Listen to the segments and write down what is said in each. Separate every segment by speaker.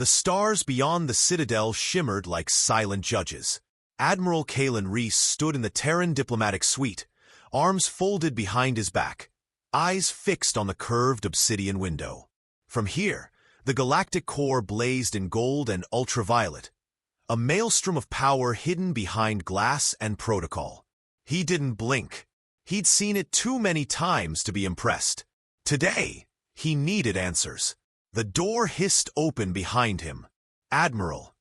Speaker 1: The stars beyond the citadel shimmered like silent judges. Admiral Kalen Reese stood in the Terran diplomatic suite, arms folded behind his back, eyes fixed on the curved obsidian window. From here, the galactic core blazed in gold and ultraviolet, a maelstrom of power hidden behind glass and protocol. He didn't blink. He'd seen it too many times to be impressed. Today, he needed answers. The door hissed open behind him. "Admiral,"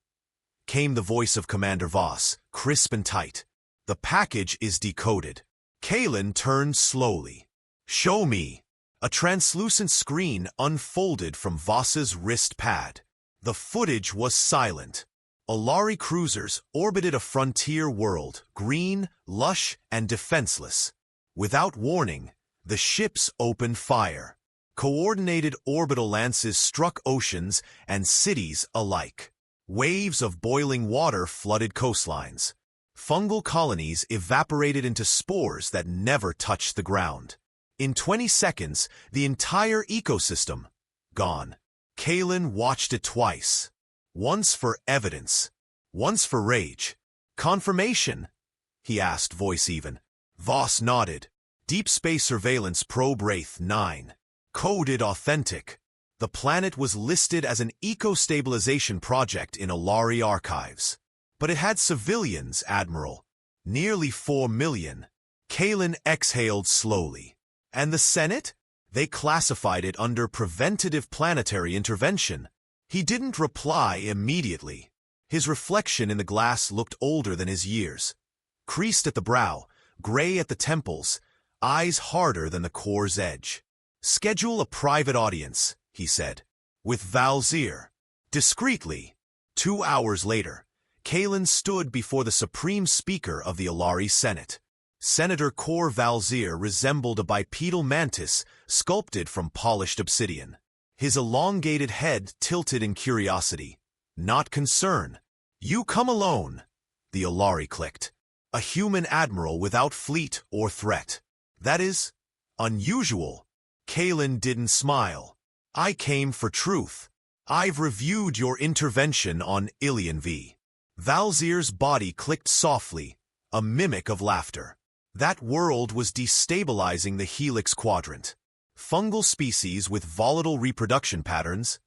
Speaker 1: came the voice of Commander Voss, crisp and tight. "The package is decoded." Kalen turned slowly. "Show me." A translucent screen unfolded from Voss's wrist pad. The footage was silent. Olari cruisers orbited a frontier world, green, lush, and defenseless. Without warning, the ships opened fire. Coordinated orbital lances struck oceans and cities alike. Waves of boiling water flooded coastlines. Fungal colonies evaporated into spores that never touched the ground. In 20 seconds, the entire ecosystem gone. Kalen watched it twice. Once for evidence, once for rage. "Confirmation?" he asked, voice even. Voss nodded. "Deep Space Surveillance Probe Wraith 9. Coded authentic." The planet was listed as an eco-stabilization project in Olari archives. "But it had civilians, Admiral. Nearly 4 million. Kalen exhaled slowly. "And the Senate? They classified it under preventative planetary intervention." He didn't reply immediately. His reflection in the glass looked older than his years. Creased at the brow, gray at the temples, eyes harder than the core's edge. "Schedule a private audience," he said, "with Valzir." Discreetly. 2 hours later, Kalen stood before the Supreme Speaker of the Olari Senate. Senator Kor Valzir resembled a bipedal mantis sculpted from polished obsidian. His elongated head tilted in curiosity, not concern. "You come alone," the Olari clicked. "A human admiral without fleet or threat. That is unusual." Kalen didn't smile. "I came for truth. I've reviewed your intervention on Ilion V." Valzir's body clicked softly, a mimic of laughter. That world was destabilizing the Helix Quadrant. Fungal species with volatile reproduction patterns,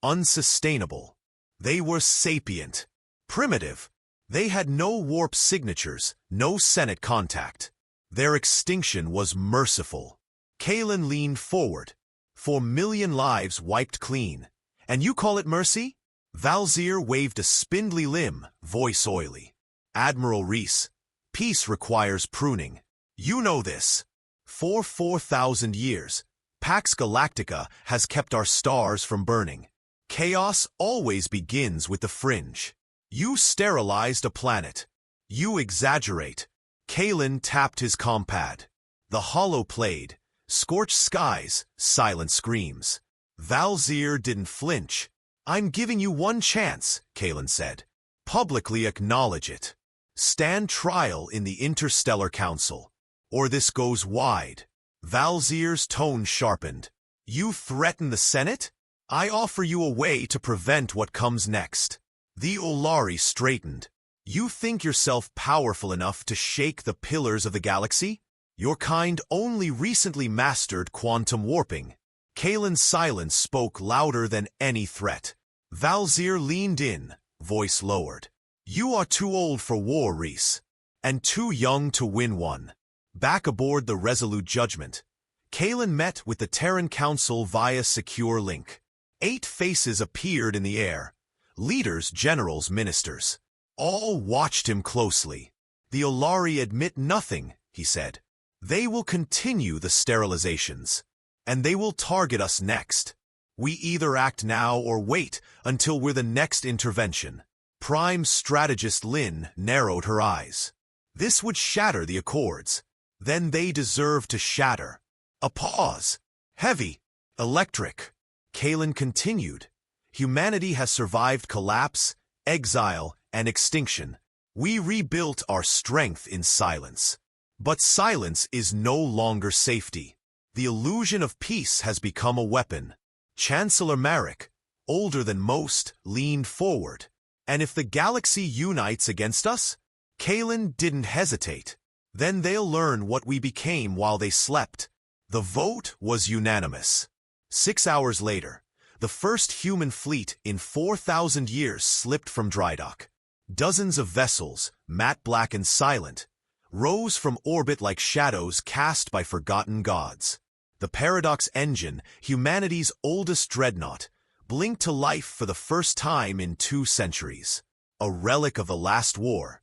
Speaker 1: unsustainable. They were sapient, primitive. They had no warp signatures, no Senate contact. Their extinction was merciful. Kalen leaned forward. 4 million lives wiped clean. "And you call it mercy?" Valzir waved a spindly limb, voice oily. "Admiral Reese, peace requires pruning. You know this. For 4,000 years, Pax Galactica has kept our stars from burning. Chaos always begins with the fringe. You sterilized a planet. You exaggerate." Kalen tapped his compad. The hollow played. Scorched skies, silent screams. Valzir didn't flinch. "I'm giving you one chance," Kalen said. "Publicly acknowledge it. Stand trial in the Interstellar Council, or this goes wide." Valzir's tone sharpened. "You threaten the Senate? I offer you a way to prevent what comes next." The Olari straightened. "You think yourself powerful enough to shake the pillars of the galaxy? Your kind only recently mastered quantum warping." Kalen's silence spoke louder than any threat. Valzir leaned in, voice lowered. "You are too old for war, Reese, and too young to win one." Back aboard the Resolute Judgment, Kalen met with the Terran Council via secure link. 8 faces appeared in the air, leaders, generals, ministers. All watched him closely. "The Olari admit nothing," he said. "They will continue the sterilizations, and they will target us next. We either act now or wait until we're the next intervention." Prime Strategist Lynn narrowed her eyes. "This would shatter the Accords. Then they deserve to shatter." A pause. Heavy. Electric. Kalen continued. "Humanity has survived collapse, exile, and extinction. We rebuilt our strength in silence. But silence is no longer safety. The illusion of peace has become a weapon. Chancellor Marek, older than most, leaned forward. And if the galaxy unites against us? Kalen didn't hesitate. Then they'll learn what we became while they slept. The vote was unanimous. 6 hours later, the first human fleet in 4,000 years slipped from dry dock. Dozens of vessels, matte black and silent, rose from orbit like shadows cast by forgotten gods. The Paradox engine, humanity's oldest dreadnought, blinked to life for the first time in 2 centuries. A relic of the last war.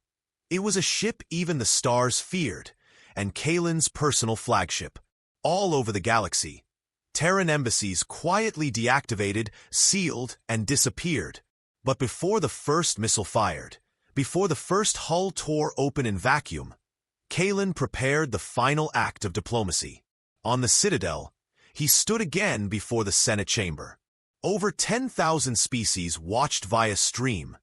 Speaker 1: It was a ship even the stars feared, and Kalen's personal flagship. All over the galaxy, Terran embassies quietly deactivated, sealed, and disappeared. But before the first missile fired, before the first hull tore open in vacuum, Kalen prepared the final act of diplomacy. On the Citadel, he stood again before the Senate chamber. Over 10,000 species watched via stream.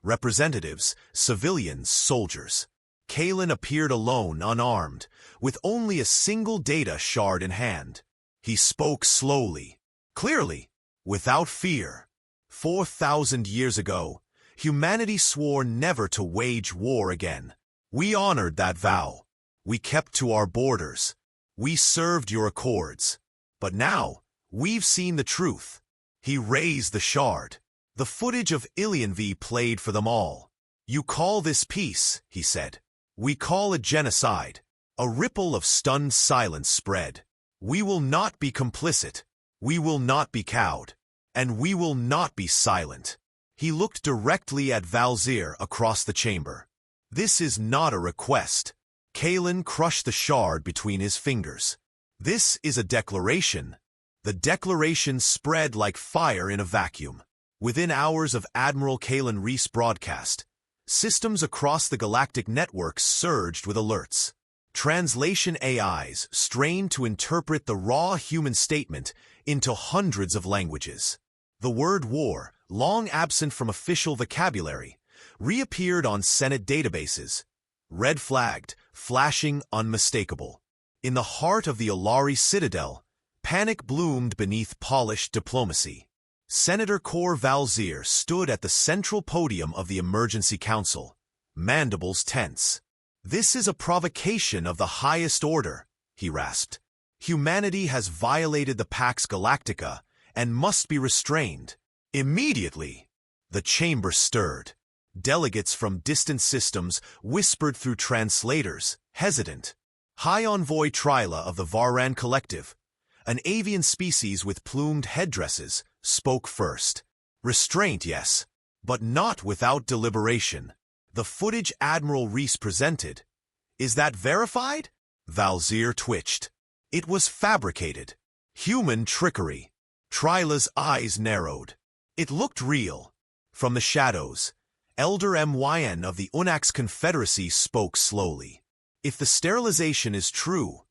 Speaker 1: Representatives, civilians, soldiers. Kalen appeared alone, unarmed, with only a single data shard in hand. He spoke slowly, clearly, without fear. 4,000 years ago, humanity swore never to wage war again. We honored that vow. We kept to our borders. We served your accords. But now, we've seen the truth. He raised the shard. The footage of Ilian V played for them all. You call this peace, he said. We call it genocide. A ripple of stunned silence spread. We will not be complicit. We will not be cowed. And we will not be silent. He looked directly at Valzir across the chamber. This is not a request. Kalen crushed the shard between his fingers. This is a declaration. The declaration spread like fire in a vacuum. Within hours of Admiral Kalen Reese' broadcast, systems across the galactic network surged with alerts. Translation AIs strained to interpret the raw human statement into hundreds of languages. The word war, long absent from official vocabulary, reappeared on Senate databases, red-flagged, flashing unmistakable. In the heart of the Alari Citadel, panic bloomed beneath polished diplomacy. Senator Kor Valzir stood at the central podium of the Emergency Council, mandibles tense. This is a provocation of the highest order, he rasped. Humanity has violated the Pax Galactica and must be restrained. Immediately, the chamber stirred. Delegates from distant systems whispered through translators, hesitant. High Envoy Tryla of the Varan Collective, an avian species with plumed headdresses, spoke first. Restraint, yes, but not without deliberation. The footage Admiral Reese presented. Is that verified? Valzir twitched. It was fabricated. Human trickery. Tryla's eyes narrowed. It looked real. From the shadows, Elder Myn of the Unax Confederacy spoke slowly. If the sterilization is true,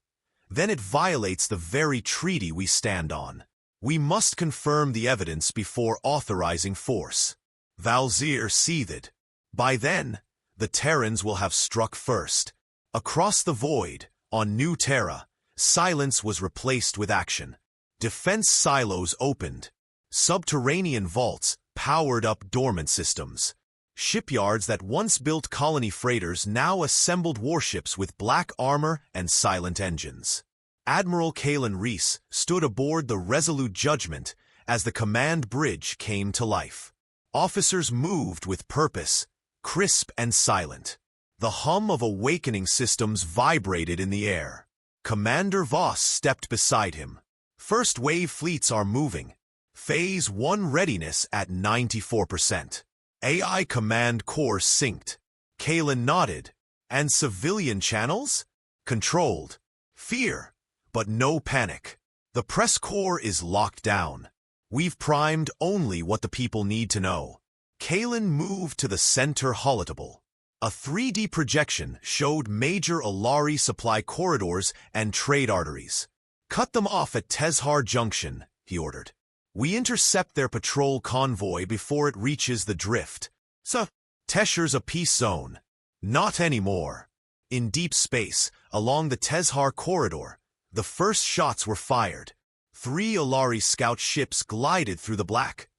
Speaker 1: then it violates the very treaty we stand on. We must confirm the evidence before authorizing force. Valzir seethed. By then, the Terrans will have struck first. Across the void, on New Terra, silence was replaced with action. Defense silos opened. Subterranean vaults powered up dormant systems. Shipyards that once built colony freighters now assembled warships with black armor and silent engines. Admiral Kalen Reese stood aboard the Resolute Judgment as the command bridge came to life. Officers moved with purpose, crisp and silent. The hum of awakening systems vibrated in the air. Commander Voss stepped beside him. First wave fleets are moving. Phase 1 readiness at 94%. AI command core synced. Kalen nodded. And civilian channels? Controlled. Fear, but no panic. The press corps is locked down. We've primed only what the people need to know. Kalen moved to the center holotable. A 3D projection showed major Alari supply corridors and trade arteries. Cut them off at Tezhar Junction, he ordered. We intercept their patrol convoy before it reaches the drift. So, Tesher's a peace zone. Not anymore. In deep space, along the Tezhar corridor, the first shots were fired. 3 Alari scout ships glided through the black.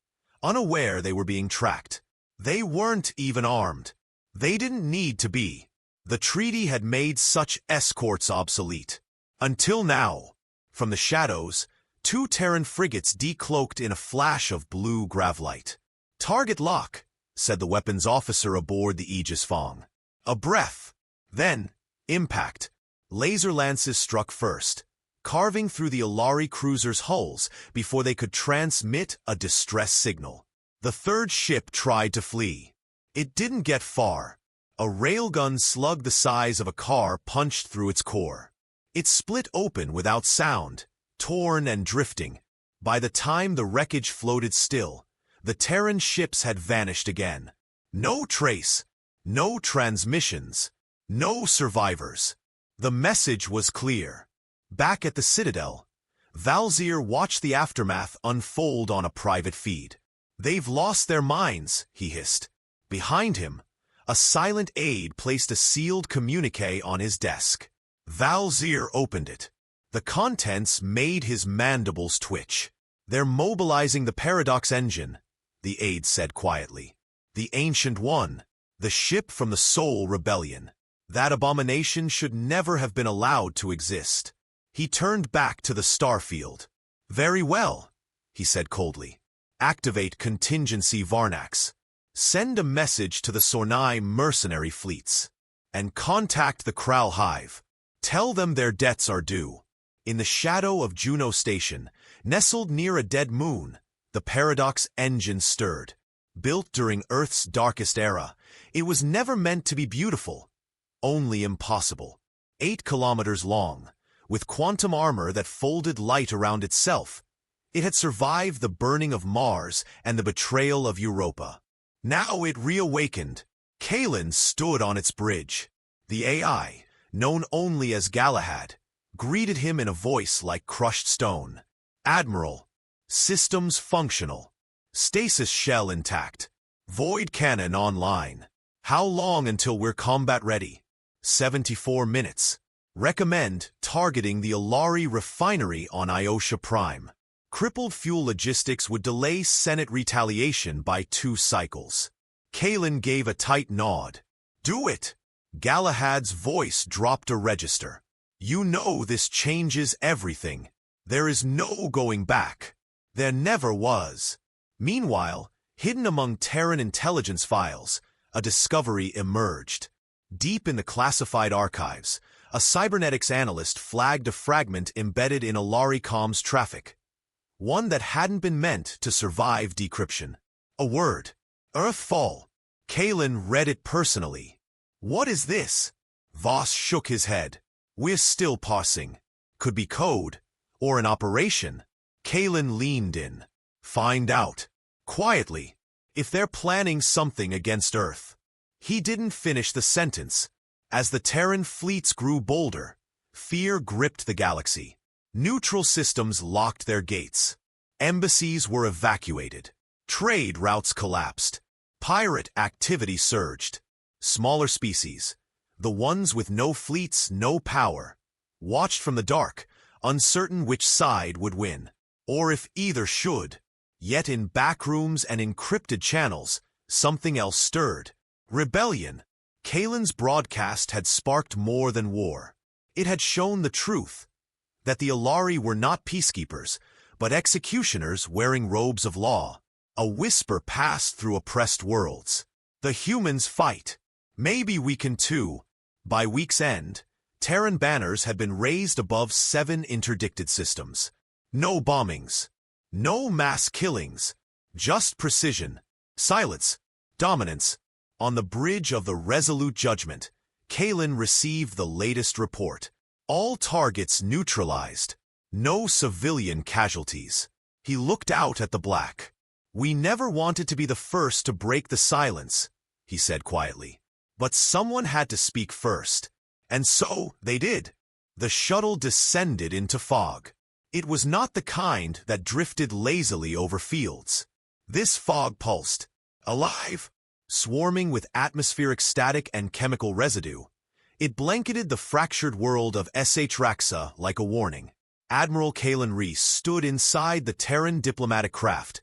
Speaker 1: unaware they were being tracked. They weren't even armed. They didn't need to be. The treaty had made such escorts obsolete. Until now, from the shadows, 2 Terran frigates decloaked in a flash of blue gravlight. "Target lock," said the weapons officer aboard the Aegis Fong. A breath. Then, impact. Laser lances struck first, carving through the Alari cruiser's hulls before they could transmit a distress signal. The third ship tried to flee. It didn't get far. A railgun slug the size of a car punched through its core. It split open without sound, torn and drifting. By the time the wreckage floated still, the Terran ships had vanished again. No trace, no transmissions, no survivors. The message was clear. Back at the Citadel, Valzir watched the aftermath unfold on a private feed. "They've lost their minds," he hissed. Behind him, a silent aide placed a sealed communique on his desk. Valzir opened it. The contents made his mandibles twitch. "They're mobilizing the Paradox engine," the aide said quietly. "The Ancient One, the ship from the Soul Rebellion. That abomination should never have been allowed to exist." He turned back to the starfield. "Very well," he said coldly. "Activate contingency Varnax. Send a message to the Sornai mercenary fleets. And contact the Kral Hive. Tell them their debts are due." In the shadow of Juno Station, nestled near a dead moon, the Paradox engine stirred. Built during Earth's darkest era, it was never meant to be beautiful, only impossible. 8 kilometers long, with quantum armor that folded light around itself, it had survived the burning of Mars and the betrayal of Europa. Now it reawakened. Kalen stood on its bridge. The AI, known only as Galahad, greeted him in a voice like crushed stone. "Admiral, systems functional. Stasis shell intact. Void cannon online. How long until we're combat ready?" 74 minutes. Recommend targeting the Alari refinery on Iosha Prime. Crippled fuel logistics would delay Senate retaliation by 2 cycles. Kalen gave a tight nod. "Do it!" Galahad's voice dropped a register. "You know this changes everything. There is no going back. There never was." Meanwhile, hidden among Terran intelligence files, a discovery emerged. Deep in the classified archives, a cybernetics analyst flagged a fragment embedded in Alari comms traffic. One that hadn't been meant to survive decryption. A word. Earthfall. Kalen read it personally. "What is this?" Voss shook his head. "We're still parsing. Could be code, or an operation." Kalen leaned in. "Find out. Quietly. If they're planning something against Earth." He didn't finish the sentence. As the Terran fleets grew bolder, fear gripped the galaxy. Neutral systems locked their gates. Embassies were evacuated. Trade routes collapsed. Pirate activity surged. Smaller species, the ones with no fleets, no power, watched from the dark, uncertain which side would win, or if either should. Yet in backrooms and encrypted channels, something else stirred. Rebellion. Kalen's broadcast had sparked more than war. It had shown the truth, that the Alari were not peacekeepers, but executioners wearing robes of law. A whisper passed through oppressed worlds. "The humans fight. Maybe we can too." By week's end, Terran banners had been raised above 7 interdicted systems. No bombings. No mass killings. Just precision. Silence. Dominance. On the bridge of the Resolute Judgment, Kalen received the latest report. All targets neutralized. No civilian casualties. He looked out at the black. "We never wanted to be the first to break the silence," he said quietly. "But someone had to speak first. And so they did." The shuttle descended into fog. It was not the kind that drifted lazily over fields. This fog pulsed. Alive. Swarming with atmospheric static and chemical residue, it blanketed the fractured world of SH-Raxa like a warning. Admiral Kalen Reese stood inside the Terran diplomatic craft,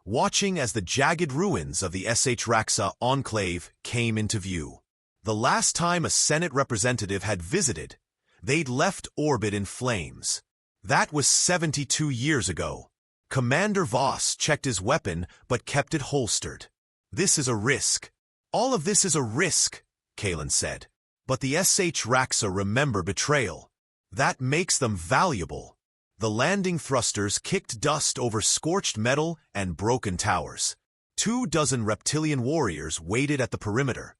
Speaker 1: watching as the jagged ruins of the SHY enclave came into view. The last time a Senate representative had visited, they'd left orbit in flames. That was 72 years ago. Commander Voss checked his weapon but kept it holstered. This is a risk. All of this is a risk, Kalen said. But the SHY remember betrayal. That makes them valuable. The landing thrusters kicked dust over scorched metal and broken towers. 24 reptilian warriors waited at the perimeter,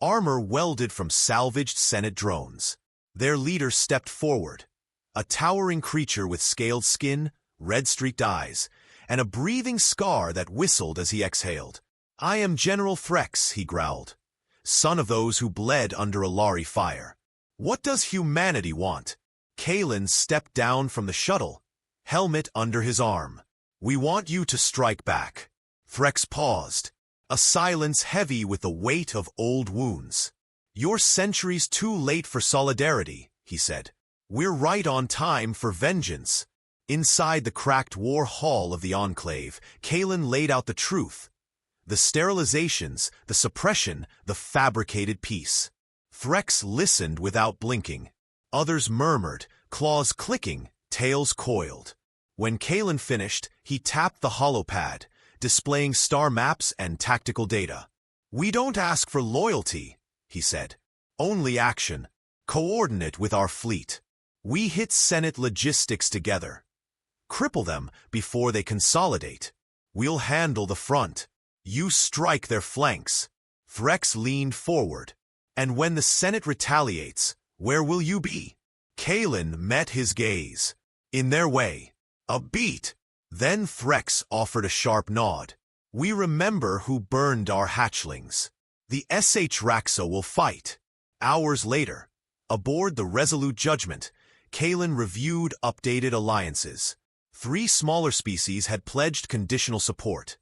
Speaker 1: armor welded from salvaged Senate drones. Their leader stepped forward, a towering creature with scaled skin, red-streaked eyes, and a breathing scar that whistled as he exhaled. "I am General Threx," he growled, son of those who bled under Alari fire. "What does humanity want?" Kalen stepped down from the shuttle, helmet under his arm. "We want you to strike back." Threx paused, a silence heavy with the weight of old wounds. "You're centuries too late for solidarity," he said. "We're right on time for vengeance." Inside the cracked war hall of the Enclave, Kalen laid out the truth. The sterilizations, the suppression, the fabricated peace. Threx listened without blinking. Others murmured, claws clicking, tails coiled. When Kalen finished, he tapped the holopad, displaying star maps and tactical data. "We don't ask for loyalty," he said. "Only action, coordinate with our fleet. We hit Senate logistics together. Cripple them before they consolidate. We'll handle the front. You strike their flanks." Threx leaned forward. "And when the Senate retaliates, where will you be?" Kalen met his gaze. "In their way. A beat." Then Threx offered a sharp nod. "We remember who burned our hatchlings. The SHY will fight." Hours later, aboard the Resolute Judgment, Kalen reviewed updated alliances. 3 smaller species had pledged conditional support.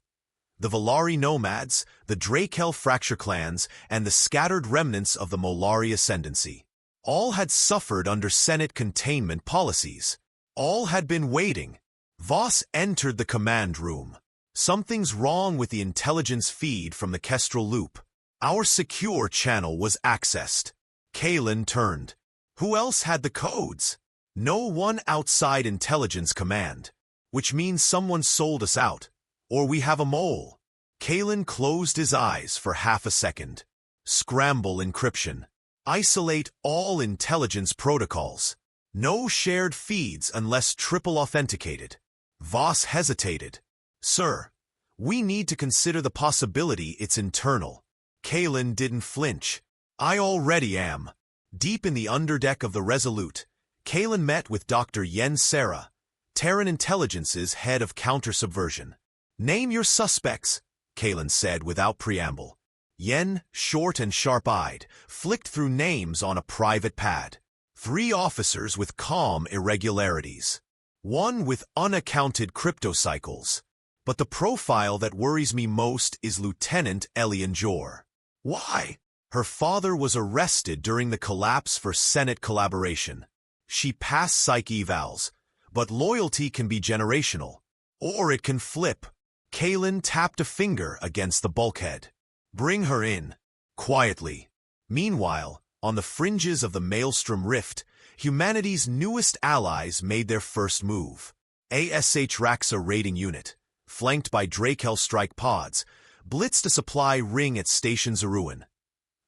Speaker 1: The Volari nomads, the Drakel fracture clans, and the scattered remnants of the Molari ascendancy. All had suffered under Senate containment policies. All had been waiting. Voss entered the command room. "Something's wrong with the intelligence feed from the Kestrel loop. Our secure channel was accessed." Kalen turned. "Who else had the codes?" "No one outside intelligence command. Which means someone sold us out. Or we have a mole." Kalen closed his eyes for half a second. "Scramble encryption. Isolate all intelligence protocols. No shared feeds unless triple authenticated." Voss hesitated. "Sir, we need to consider the possibility it's internal." Kalen didn't flinch. "I already am." Deep in the underdeck of the Resolute, Kalen met with Dr. Yen Serra, Terran Intelligence's head of counter-subversion. "Name your suspects," Kalen said without preamble. Yen, short and sharp-eyed, flicked through names on a private pad. 3 officers with calm irregularities. 1 with unaccounted cryptocycles. But the profile that worries me most is Lieutenant Elian Jor. "Why?" "Her father was arrested during the collapse for Senate collaboration. She passed psych evals, but loyalty can be generational. Or it can flip." Kalen tapped a finger against the bulkhead. "Bring her in." Quietly. Meanwhile, on the fringes of the Maelstrom Rift, humanity's newest allies made their first move. ASH raiding unit, flanked by Drakel strike pods, blitzed a supply ring at Station Zeruan.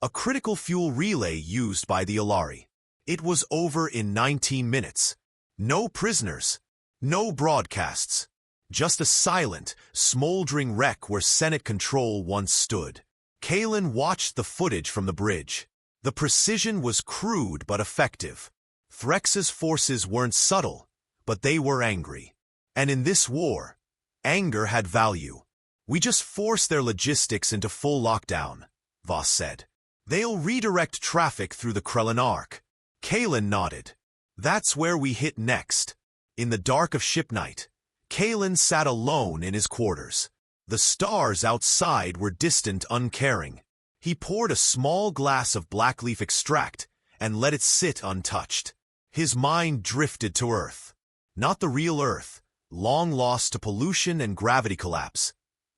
Speaker 1: A critical fuel relay used by the Alari. It was over in 19 minutes. No prisoners. No broadcasts. Just a silent, smoldering wreck where Senate control once stood. Kalen watched the footage from the bridge. The precision was crude but effective. Threx's forces weren't subtle, but they were angry. And in this war, anger had value. "We just force their logistics into full lockdown," Voss said. "They'll redirect traffic through the Krellin Arc." Kalen nodded. "That's where we hit next." In the dark of ship night, Kalen sat alone in his quarters. The stars outside were distant, uncaring. He poured a small glass of blackleaf extract and let it sit untouched. His mind drifted to Earth. Not the real Earth, long lost to pollution and gravity collapse,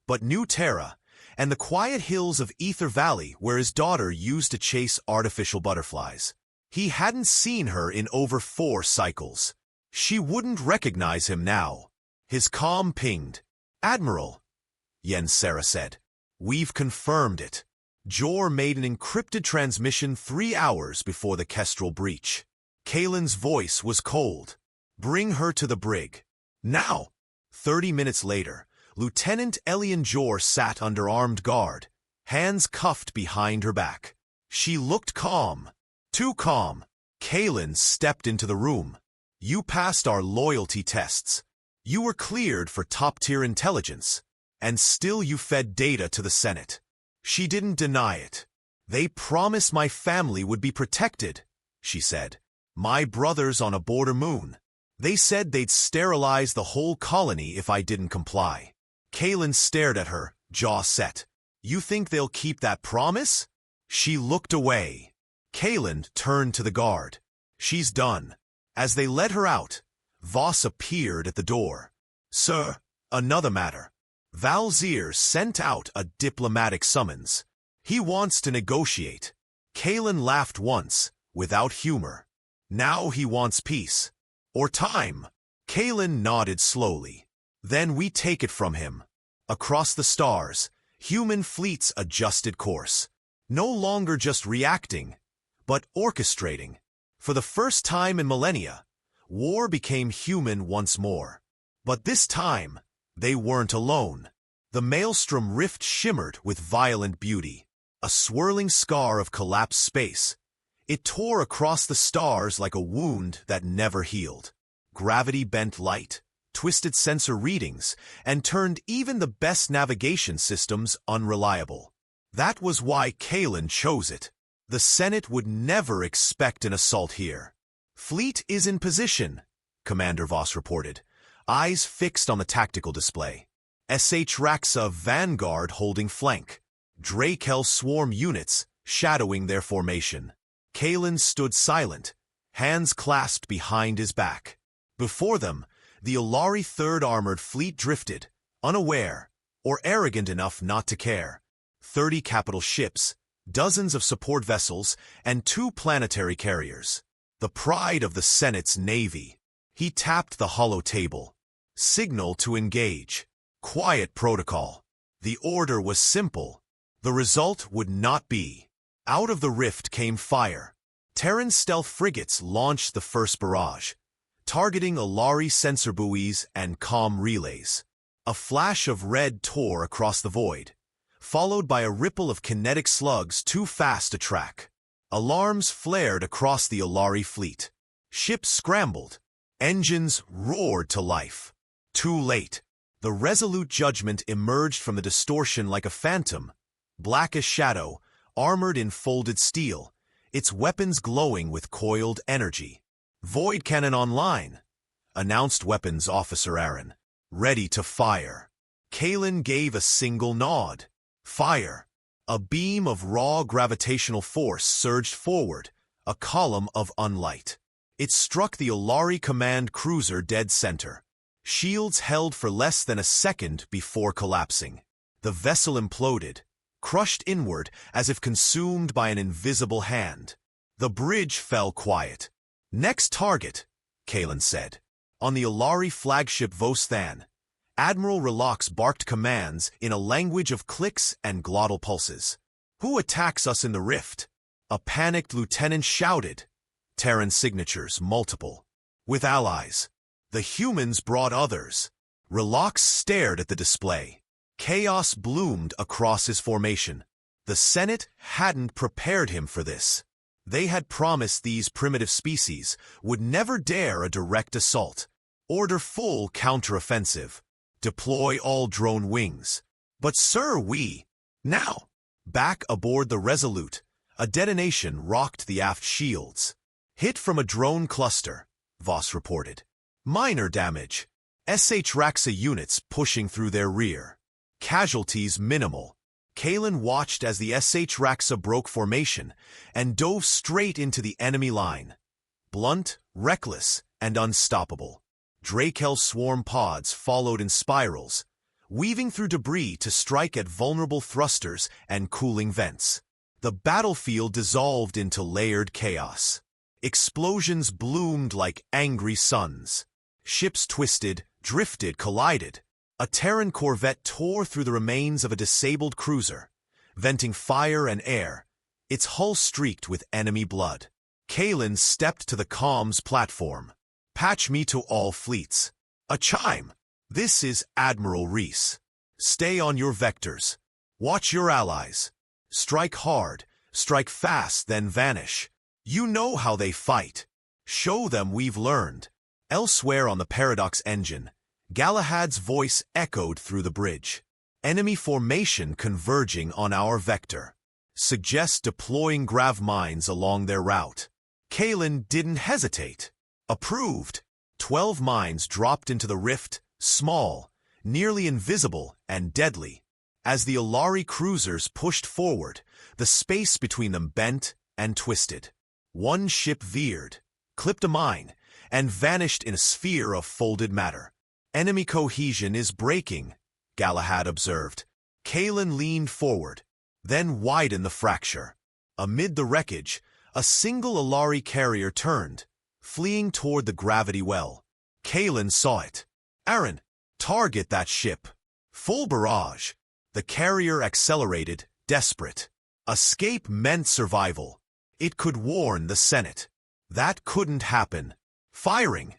Speaker 1: but New Terra, and the quiet hills of Ether Valley where his daughter used to chase artificial butterflies. He hadn't seen her in over 4 cycles. She wouldn't recognize him now. His comm pinged. "Admiral," Sarah said. "We've confirmed it." Jor made an encrypted transmission 3 hours before the Kestrel breach. Kalen's voice was cold. "Bring her to the brig. Now." 30 minutes later, Lieutenant Elian Jor sat under armed guard, hands cuffed behind her back. She looked calm. Too calm. Kalen stepped into the room. "You passed our loyalty tests. You were cleared for top-tier intelligence, and still you fed data to the Senate." She didn't deny it. "They promised my family would be protected," she said. "My brothers on a border moon. They said they'd sterilize the whole colony if I didn't comply." Kalen stared at her, jaw set. "You think they'll keep that promise?" She looked away. Kalen turned to the guard. "She's done." As they led her out, Voss appeared at the door. "Sir, another matter." Valzir sent out a diplomatic summons. "He wants to negotiate." Kalen laughed once, without humor. "Now he wants peace. Or time." Kalen nodded slowly. "Then we take it from him." Across the stars, human fleets adjusted course. No longer just reacting, but orchestrating. For the first time in millennia, war became human once more. But this time, they weren't alone. The Maelstrom rift shimmered with violent beauty, a swirling scar of collapsed space. It tore across the stars like a wound that never healed. Gravity bent light, twisted sensor readings, and turned even the best navigation systems unreliable. That was why Kalen chose it. The Senate would never expect an assault here. "Fleet is in position," Commander Voss reported, eyes fixed on the tactical display. SH Raxa Vanguard holding flank. Drakel swarm units shadowing their formation. Kalen stood silent, hands clasped behind his back. Before them, the Ilari 3rd Armored Fleet drifted, unaware, or arrogant enough not to care. 30 capital ships, dozens of support vessels, and 2 planetary carriers. The pride of the Senate's navy. He tapped the hollow table. Signal to engage. Quiet protocol. The order was simple. The result would not be. Out of the rift came fire. Terran stealth frigates launched the first barrage, targeting Ilari sensor buoys and comm relays. A flash of red tore across the void, followed by a ripple of kinetic slugs too fast to track. Alarms flared across the Ilari fleet. Ships scrambled. Engines roared to life. Too late. The resolute judgment emerged from the distortion like a phantom, black as shadow, armored in folded steel, its weapons glowing with coiled energy. "Void cannon online," announced Weapons Officer Aaron. "Ready to fire." Kalen gave a single nod. Fire. A beam of raw gravitational force surged forward, a column of unlight. It struck the Ilari command cruiser dead center. Shields held for less than a second before collapsing. The vessel imploded, crushed inward as if consumed by an invisible hand. The bridge fell quiet. "Next target," Kalen said. On the Ilari flagship Vosthan, Admiral Relax barked commands in a language of clicks and glottal pulses. "Who attacks us in the rift?" A panicked lieutenant shouted. Terran signatures, multiple. "With allies." The humans brought others. Relax stared at the display. Chaos bloomed across his formation. The Senate hadn't prepared him for this. They had promised these primitive species would never dare a direct assault. Order full counteroffensive. Deploy all drone wings. "But sir, we..." "Now!" Back aboard the Resolute, a detonation rocked the aft shields. "Hit from a drone cluster," Voss reported. "Minor damage. SH Raxa units pushing through their rear. Casualties minimal." Kalen watched as the SH Raxa broke formation and dove straight into the enemy line. Blunt, reckless, and unstoppable. Drakel swarm pods followed in spirals, weaving through debris to strike at vulnerable thrusters and cooling vents. The battlefield dissolved into layered chaos. Explosions bloomed like angry suns. Ships twisted, drifted, collided. A Terran corvette tore through the remains of a disabled cruiser, venting fire and air, its hull streaked with enemy blood. Kalen stepped to the comms platform. "Patch me to all fleets." A chime. "This is Admiral Reese. Stay on your vectors. Watch your allies. Strike hard, strike fast, then vanish. You know how they fight. Show them we've learned." Elsewhere on the Paradox engine, Galahad's voice echoed through the bridge. "Enemy formation converging on our vector. Suggest deploying grav mines along their route." Kalen didn't hesitate. Approved. 12 mines dropped into the rift, small, nearly invisible, and deadly. As the Alari cruisers pushed forward, the space between them bent and twisted. One ship veered, clipped a mine, and vanished in a sphere of folded matter. "Enemy cohesion is breaking," Galahad observed. Kalen leaned forward, then widened the fracture. Amid the wreckage, a single Alari carrier turned, fleeing toward the gravity well. Kalen saw it. "Aaron, target that ship." Full barrage. The carrier accelerated, desperate. Escape meant survival. It could warn the Senate. That couldn't happen. "Firing,"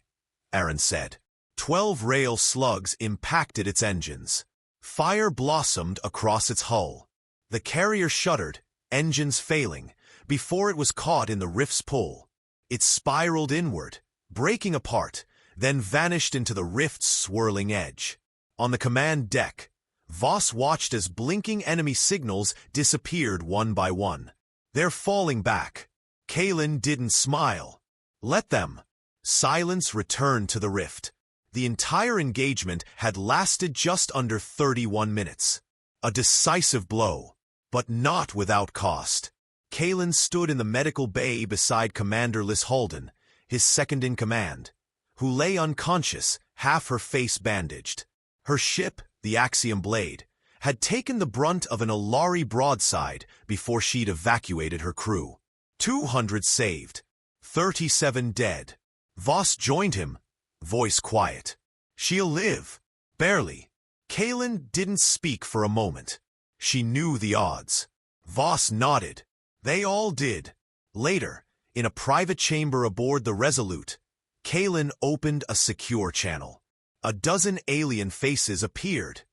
Speaker 1: Aaron said. 12 rail slugs impacted its engines. Fire blossomed across its hull. The carrier shuddered, engines failing, before it was caught in the rift's pull. It spiraled inward, breaking apart, then vanished into the rift's swirling edge. On the command deck, Voss watched as blinking enemy signals disappeared one by one. "They're falling back." Kalen didn't smile. "Let them." Silence returned to the rift. The entire engagement had lasted just under 31 minutes. A decisive blow, but not without cost. Kalen stood in the medical bay beside Commander Liz Halden, his second-in-command, who lay unconscious, half her face bandaged. Her ship, the Axiom Blade, had taken the brunt of an Alari broadside before she'd evacuated her crew. 200 saved, 37 dead. Voss joined him, voice quiet. "She'll live." "Barely." Kalen didn't speak for a moment. She knew the odds. Voss nodded. They all did. Later, in a private chamber aboard the Resolute, Kalen opened a secure channel. A dozen alien faces appeared,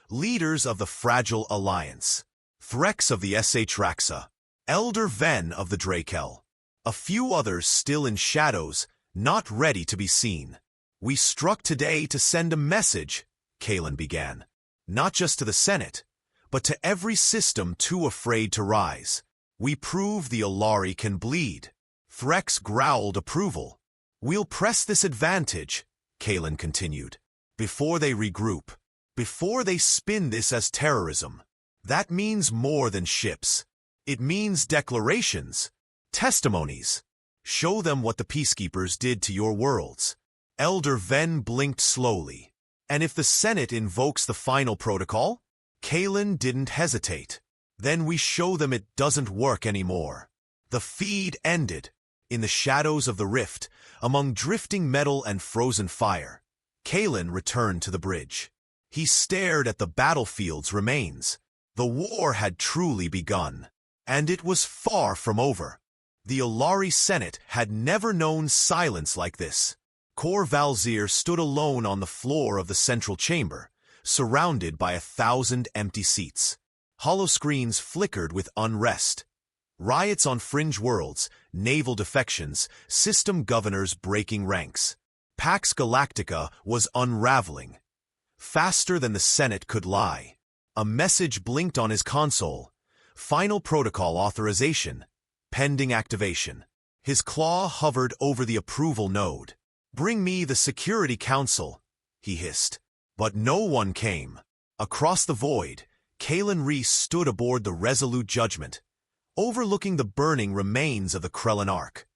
Speaker 1: leaders of the Fragile Alliance, Threx of the SHRAXA, Elder Ven of the Drakel, a few others still in shadows, not ready to be seen. "We struck today to send a message," Kalen began. "Not just to the Senate, but to every system too afraid to rise. We prove the Alari can bleed." Threx growled approval. "We'll press this advantage," Kalen continued, "before they regroup, before they spin this as terrorism. That means more than ships. It means declarations, testimonies. Show them what the peacekeepers did to your worlds." Elder Ven blinked slowly. "And if the Senate invokes the final protocol?" Kalen didn't hesitate. "Then we show them it doesn't work anymore." The feed ended. In the shadows of the rift, among drifting metal and frozen fire, Kalen returned to the bridge. He stared at the battlefield's remains. The war had truly begun, and it was far from over. The Alari Senate had never known silence like this. Kor Valzir stood alone on the floor of the central chamber, surrounded by 1,000 empty seats. Holoscreens flickered with unrest. Riots on fringe worlds, naval defections, system governors breaking ranks. Pax Galactica was unraveling. Faster than the Senate could lie. A message blinked on his console. Final protocol authorization. Pending activation. His claw hovered over the approval node. "Bring me the Security Council," he hissed. But no one came. Across the void, Kalen Reese stood aboard the Resolute Judgment, overlooking the burning remains of the Krellin Ark.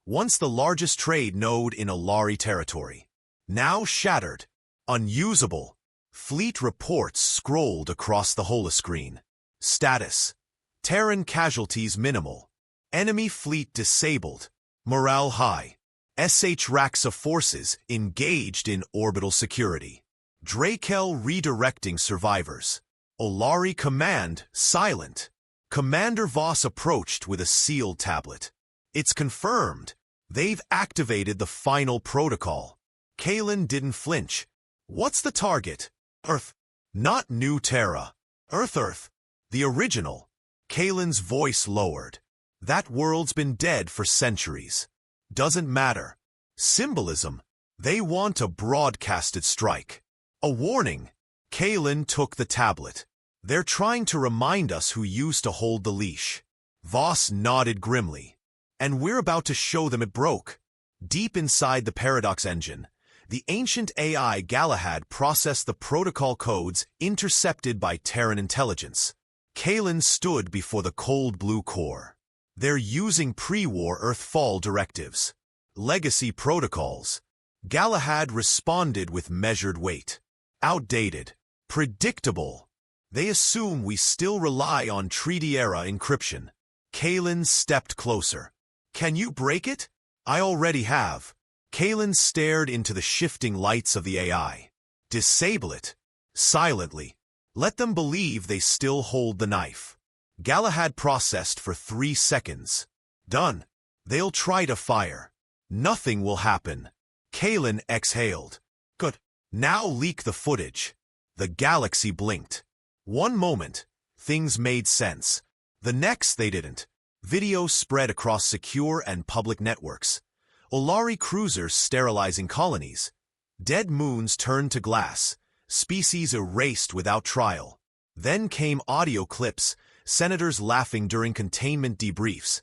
Speaker 1: Once the largest trade node in Alari territory. Now shattered, unusable, Fleet reports scrolled across the holoscreen. Status: Terran casualties minimal. Enemy fleet disabled. Morale high. SHRAXA forces engaged in orbital security. Drakel redirecting survivors. Olari command silent. Commander Voss approached with a sealed tablet. It's confirmed. They've activated the final protocol. Kalen didn't flinch. What's the target? Earth. Not New Terra. Earth. The original. Kalen's voice lowered. That world's been dead for centuries. Doesn't matter. Symbolism. They want a broadcasted strike. A warning. Kalen took the tablet. They're trying to remind us who used to hold the leash. Voss nodded grimly. And we're about to show them it broke. Deep inside the Paradox engine, the ancient AI Galahad processed the protocol codes intercepted by Terran intelligence. Kalen stood before the cold blue core. They're using pre-war Earthfall directives. Legacy protocols. Galahad responded with measured weight. Outdated. Predictable. They assume we still rely on treaty-era encryption. Kalen stepped closer. Can you break it? I already have. Kalen stared into the shifting lights of the AI. Disable it. Silently. Let them believe they still hold the knife. Galahad processed for 3 seconds. Done. They'll try to fire. Nothing will happen. Kalen exhaled. Good. Now leak the footage. The galaxy blinked. One moment, things made sense. The next, they didn't. Video spread across secure and public networks. Olari cruisers sterilizing colonies. Dead moons turned to glass. Species erased without trial. Then came audio clips, senators laughing during containment debriefs,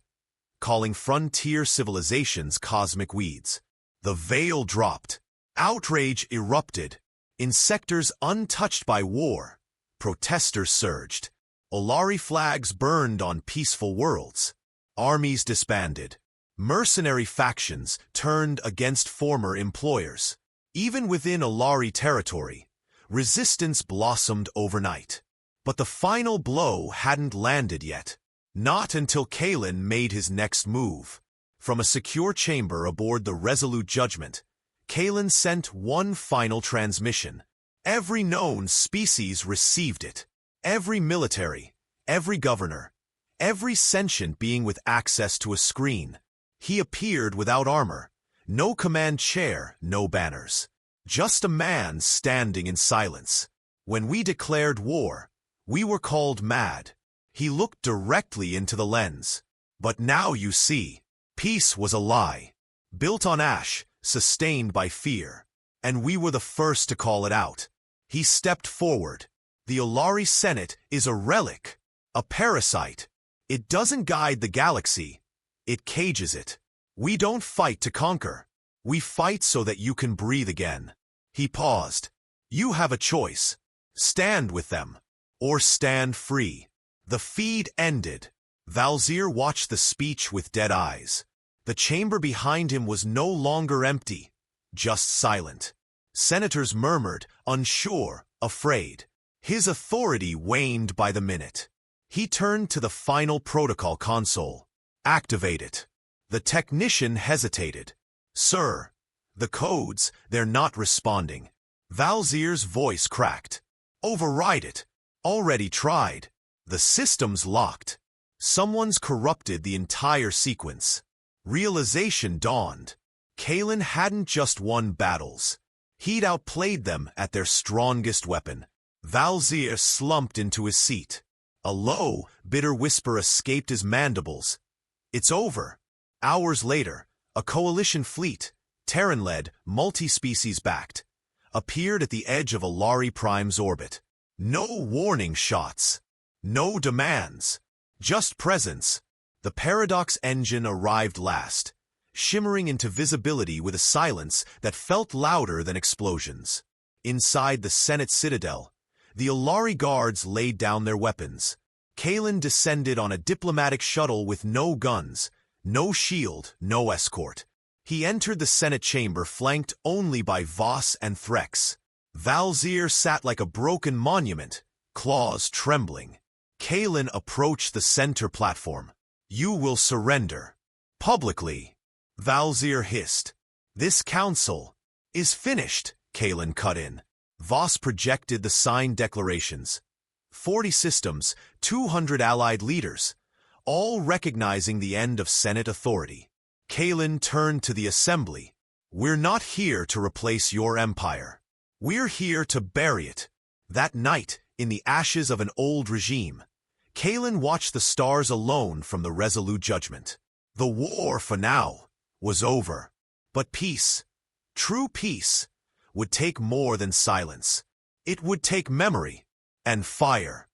Speaker 1: calling frontier civilizations cosmic weeds. The veil dropped. Outrage erupted. In sectors untouched by war, protesters surged. Olari flags burned on peaceful worlds. Armies disbanded. Mercenary factions turned against former employers. Even within Olari territory, resistance blossomed overnight. But the final blow hadn't landed yet. Not until Kalen made his next move. From a secure chamber aboard the Resolute Judgment, Kalen sent one final transmission. Every known species received it. Every military, every governor, every sentient being with access to a screen. He appeared without armor. No command chair, no banners. Just a man standing in silence. When we declared war, we were called mad. He looked directly into the lens. But now you see, peace was a lie. Built on ash, sustained by fear. And we were the first to call it out. He stepped forward. The Olari Senate is a relic, a parasite. It doesn't guide the galaxy. It cages it. We don't fight to conquer. We fight so that you can breathe again. He paused. You have a choice. Stand with them. Or stand free. The feed ended. Valzir watched the speech with dead eyes. The chamber behind him was no longer empty, just silent. Senators murmured, unsure, afraid. His authority waned by the minute. He turned to the final protocol console. Activate it. The technician hesitated. Sir, the codes, they're not responding. Valzir's voice cracked. Override it. Already tried. The system's locked. Someone's corrupted the entire sequence. Realization dawned. Kalen hadn't just won battles. He'd outplayed them at their strongest weapon. Valzir slumped into his seat. A low, bitter whisper escaped his mandibles. It's over. Hours later, a coalition fleet, Terran-led, multi-species backed, appeared at the edge of Olari Prime's orbit. No warning shots. No demands. Just presence. The Paradox engine arrived last, shimmering into visibility with a silence that felt louder than explosions. Inside the Senate Citadel, the Olari guards laid down their weapons. Kalen descended on a diplomatic shuttle with no guns, no shield, no escort. He entered the Senate chamber flanked only by Voss and Threx. Valzir sat like a broken monument, claws trembling. Kalen approached the center platform. "You will surrender. Publicly." Valzir hissed. "This council is finished," Kalen cut in. Voss projected the signed declarations. 40 systems, 200 allied leaders, all recognizing the end of Senate authority. Kalen turned to the assembly. "We're not here to replace your empire. We're here to bury it." That night, in the ashes of an old regime, Kalen watched the stars alone from the resolute judgment. The war, for now, was over. But peace, true peace, would take more than silence. It would take memory and fire.